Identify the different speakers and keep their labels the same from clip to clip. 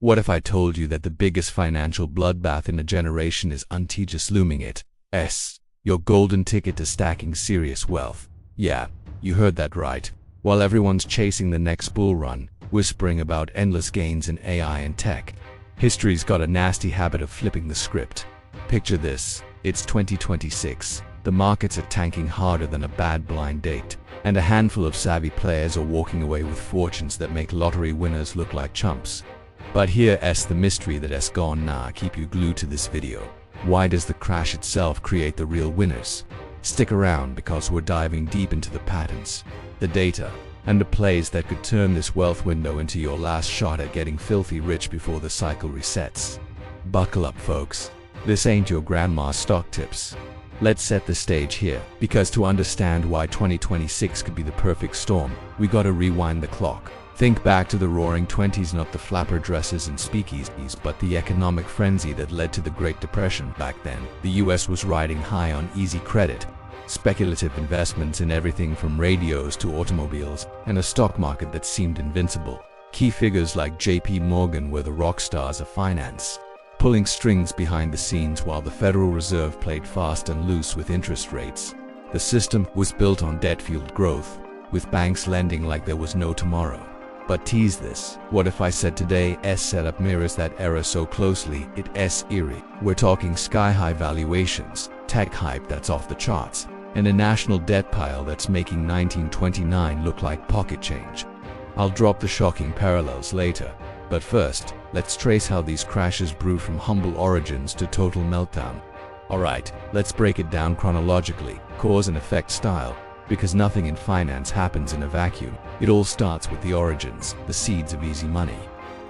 Speaker 1: What if I told you that the biggest financial bloodbath in a generation is just looming it? Your golden ticket to stacking serious wealth. Yeah, you heard that right. While everyone's chasing the next bull run, whispering about endless gains in AI and tech, history's got a nasty habit of flipping the script. Picture this, it's 2026. The markets are tanking harder than a bad blind date, and a handful of savvy players are walking away with fortunes that make lottery winners look like chumps. But here's the mystery that's gonna keep you glued to this video. Why does the crash itself create the real winners? Stick around because we're diving deep into the patterns, the data, and the plays that could turn this wealth window into your last shot at getting filthy rich before the cycle resets. Buckle up, folks. This ain't your grandma's stock tips. Let's set the stage here, because to understand why 2026 could be the perfect storm, we gotta rewind the clock. Think back to the roaring 20s, not the flapper dresses and speakeasies, but the economic frenzy that led to the Great Depression. Back then, the US was riding high on easy credit, speculative investments in everything from radios to automobiles, and a stock market that seemed invincible. Key figures like JP Morgan were the rock stars of finance, pulling strings behind the scenes while the Federal Reserve played fast and loose with interest rates. The system was built on debt-fueled growth, with banks lending like there was no tomorrow. But tease this, what if I said today's setup mirrors that era so closely it's eerie? We're talking sky-high valuations, tech hype that's off the charts, and a national debt pile that's making 1929 look like pocket change. I'll drop the shocking parallels later, but first, let's trace how these crashes brew from humble origins to total meltdown. Alright, let's break it down chronologically, cause and effect style, because nothing in finance happens in a vacuum. It all starts with the origins, the seeds of easy money.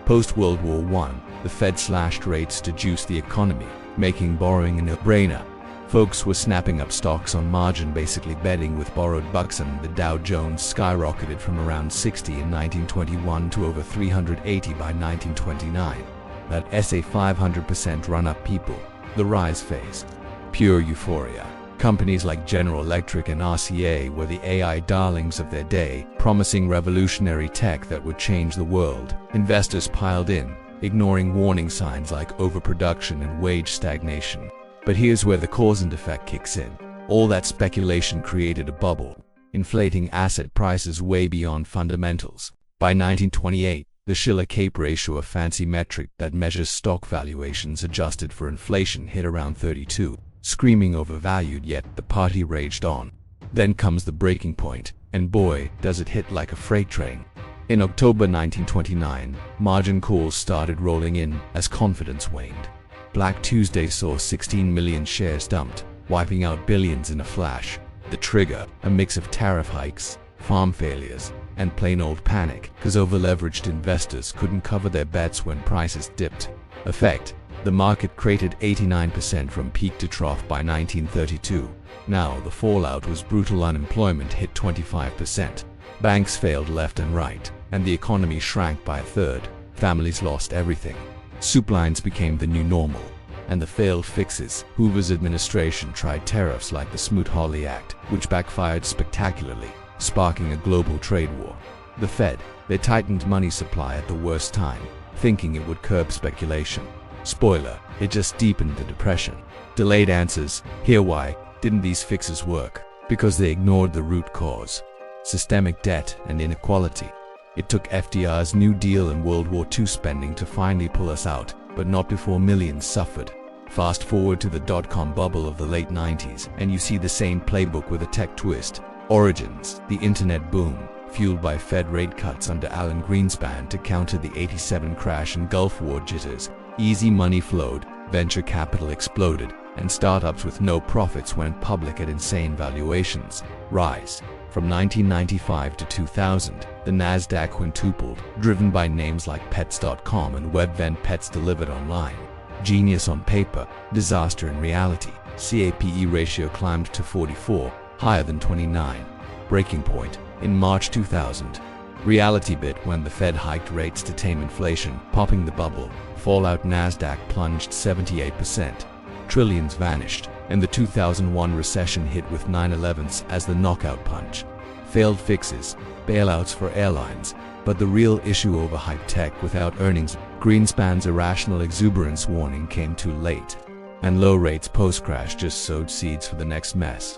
Speaker 1: Post-World War I, the Fed slashed rates to juice the economy, making borrowing a no-brainer. Folks were snapping up stocks on margin, basically betting with borrowed bucks, and the Dow Jones skyrocketed from around 60 in 1921 to over 380 by 1929. That SA 500% run-up, people. The rise phase. Pure euphoria. Companies like General Electric and RCA were the AI darlings of their day, promising revolutionary tech that would change the world. Investors piled in, ignoring warning signs like overproduction and wage stagnation. But here's where the cause and effect kicks in. All that speculation created a bubble, inflating asset prices way beyond fundamentals. By 1928, the Shiller-Cape ratio, a fancy metric that measures stock valuations adjusted for inflation, hit around 32, screaming overvalued, yet the party raged on. Then comes the breaking point, and boy, does it hit like a freight train. In October 1929, margin calls started rolling in as confidence waned. Black Tuesday saw 16 million shares dumped, wiping out billions in a flash. The trigger, a mix of tariff hikes, farm failures, and plain old panic, because over-leveraged investors couldn't cover their bets when prices dipped. Effect: the market cratered 89% from peak to trough by 1932. Now the fallout was brutal. Unemployment hit 25%. Banks failed left and right, and the economy shrank by a third. Families lost everything. Soup lines became the new normal, and the failed fixes. Hoover's administration tried tariffs like the Smoot-Hawley Act, which backfired spectacularly, sparking a global trade war. The Fed, they tightened money supply at the worst time, thinking it would curb speculation. Spoiler, it just deepened the depression. Delayed answers. Here why didn't these fixes work? Because they ignored the root cause: systemic debt and inequality. It took FDR's New Deal and World War II spending to finally pull us out, but not before millions suffered. Fast forward to the dot-com bubble of the late 90s, and you see the same playbook with a tech twist. Origins: the internet boom, fueled by Fed rate cuts under Alan Greenspan to counter the '87 crash and Gulf War jitters. Easy money flowed, venture capital exploded, and startups with no profits went public at insane valuations. Rise: from 1995 to 2000, the Nasdaq quintupled, driven by names like Pets.com and WebVent Pets delivered online. Genius on paper, disaster in reality. CAPE ratio climbed to 44, higher than 29. Breaking point: in March 2000. Reality bit when the Fed hiked rates to tame inflation, popping the bubble. Fallout: Nasdaq plunged 78%. Trillions vanished, and the 2001 recession hit with 9/11s as the knockout punch. Failed fixes, bailouts for airlines, but the real issue: overhyped tech without earnings Greenspan's irrational exuberance warning came too late, and low rates post-crash just sowed seeds for the next mess.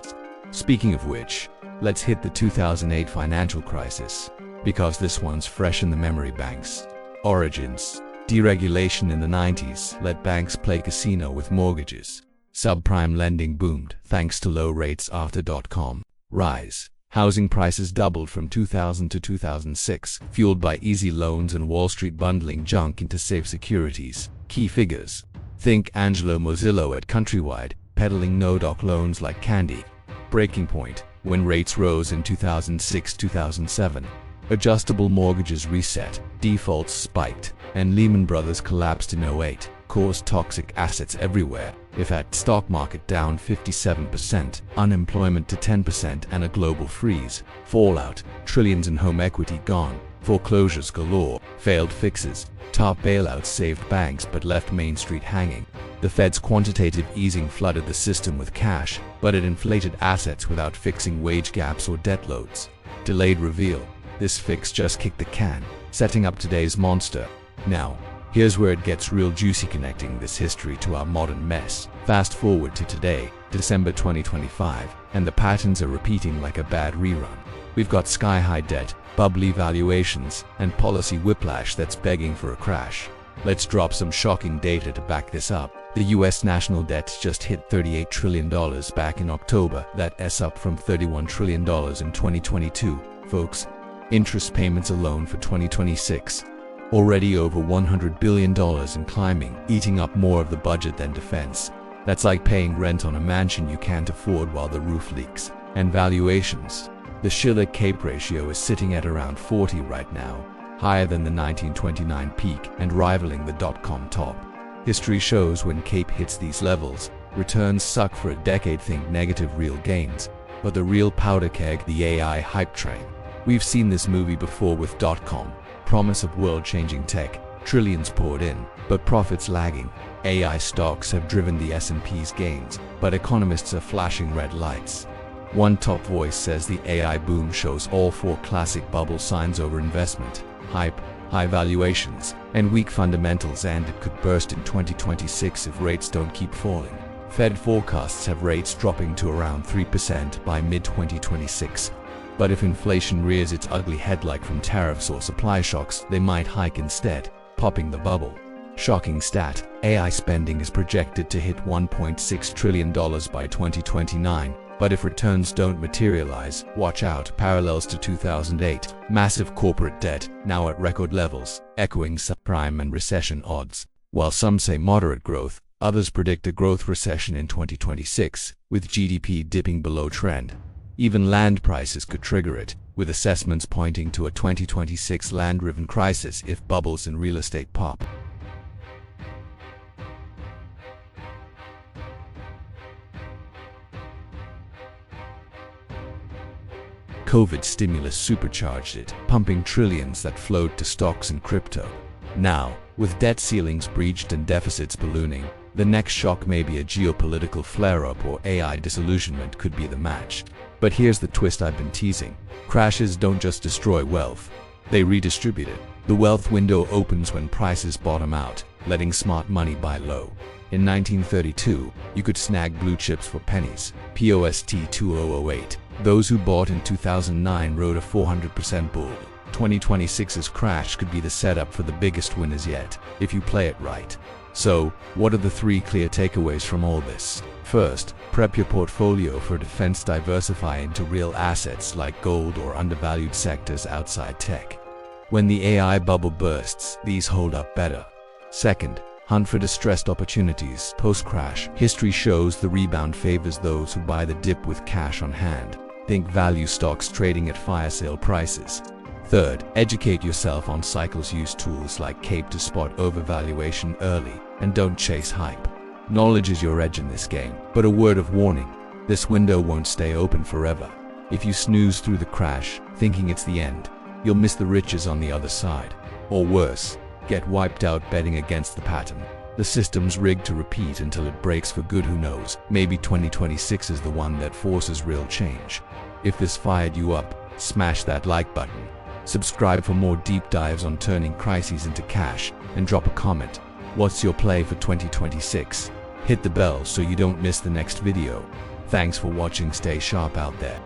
Speaker 1: Speaking of which, let's hit the 2008 financial crisis, because this one's fresh in the memory banks. Origins: deregulation in the 90s let banks play casino with mortgages. Subprime lending boomed thanks to low rates after .com rise. Housing prices doubled from 2000 to 2006, fueled by easy loans and Wall Street bundling junk into safe securities. Key figures: think Angelo Mozillo at Countrywide, peddling no-doc loans like candy. Breaking point: when rates rose in 2006-2007. Adjustable mortgages reset, defaults spiked, and Lehman Brothers collapsed in 08, caused toxic assets everywhere. If at stock market down 57%, unemployment to 10% and a global freeze. Fallout: trillions in home equity gone, foreclosures galore, failed fixes, top bailouts saved banks but left Main Street hanging. The Fed's quantitative easing flooded the system with cash, but it inflated assets without fixing wage gaps or debt loads. Delayed reveal: this fix just kicked the can, setting up today's monster. Now, here's where it gets real juicy, connecting this history to our modern mess. Fast forward to today, December 2025, and the patterns are repeating like a bad rerun. We've got sky-high debt, bubbly valuations, and policy whiplash that's begging for a crash. Let's drop some shocking data to back this up. The US national debt just hit $38 trillion back in October. That's up from $31 trillion in 2022. Folks, interest payments alone for 2026 already over $100 billion and climbing, eating up more of the budget than defense. That's like paying rent on a mansion you can't afford while the roof leaks. And valuations: the Shiller-Cape ratio is sitting at around 40 right now, higher than the 1929 peak and rivaling the .com top. History shows when Cape hits these levels, returns suck for a decade. Think negative real gains, but the real powder keg, the AI hype train. We've seen this movie before with .com, promise of world-changing tech, trillions poured in, but profits lagging. AI stocks have driven the S&P's gains, but economists are flashing red lights. One top voice says the AI boom shows all four classic bubble signs: overinvestment, hype, high valuations, and weak fundamentals, and it could burst in 2026 if rates don't keep falling. Fed forecasts have rates dropping to around 3% by mid-2026. But if inflation rears its ugly head like from tariffs or supply shocks, they might hike instead, popping the bubble. Shocking stat: AI spending is projected to hit $1.6 trillion by 2029, but if returns don't materialize, watch out. Parallels to 2008, massive corporate debt, now at record levels, echoing subprime and recession odds. While some say moderate growth, others predict a growth recession in 2026, with GDP dipping below trend. Even land prices could trigger it, with assessments pointing to a 2026 land-driven crisis if bubbles in real estate pop. COVID stimulus supercharged it, pumping trillions that flowed to stocks and crypto. Now, with debt ceilings breached and deficits ballooning, the next shock may be a geopolitical flare-up, or AI disillusionment could be the match. But here's the twist I've been teasing: crashes don't just destroy wealth, they redistribute it. The wealth window opens when prices bottom out, letting smart money buy low. In 1932, you could snag blue chips for pennies. Post 2008. Those who bought in 2009 rode a 400% bull. 2026's crash could be the setup for the biggest winners yet, if you play it right. So, what are the three clear takeaways from all this? First, prep your portfolio for defense. Diversify into real assets like gold or undervalued sectors outside tech. When the AI bubble bursts, these hold up better. Second, hunt for distressed opportunities. Post-crash, history shows the rebound favors those who buy the dip with cash on hand. Think value stocks trading at fire sale prices. Third, educate yourself on cycles. Use tools like Cape to spot overvaluation early, and don't chase hype. Knowledge is your edge in this game, but a word of warning: this window won't stay open forever. If you snooze through the crash, thinking it's the end, you'll miss the riches on the other side. Or worse, get wiped out betting against the pattern. The system's rigged to repeat until it breaks for good. Who knows, maybe 2026 is the one that forces real change. If this fired you up, smash that like button. Subscribe for more deep dives on turning crises into cash, and drop a comment. What's your play for 2026? Hit the bell so you don't miss the next video. Thanks for watching. Stay sharp out there.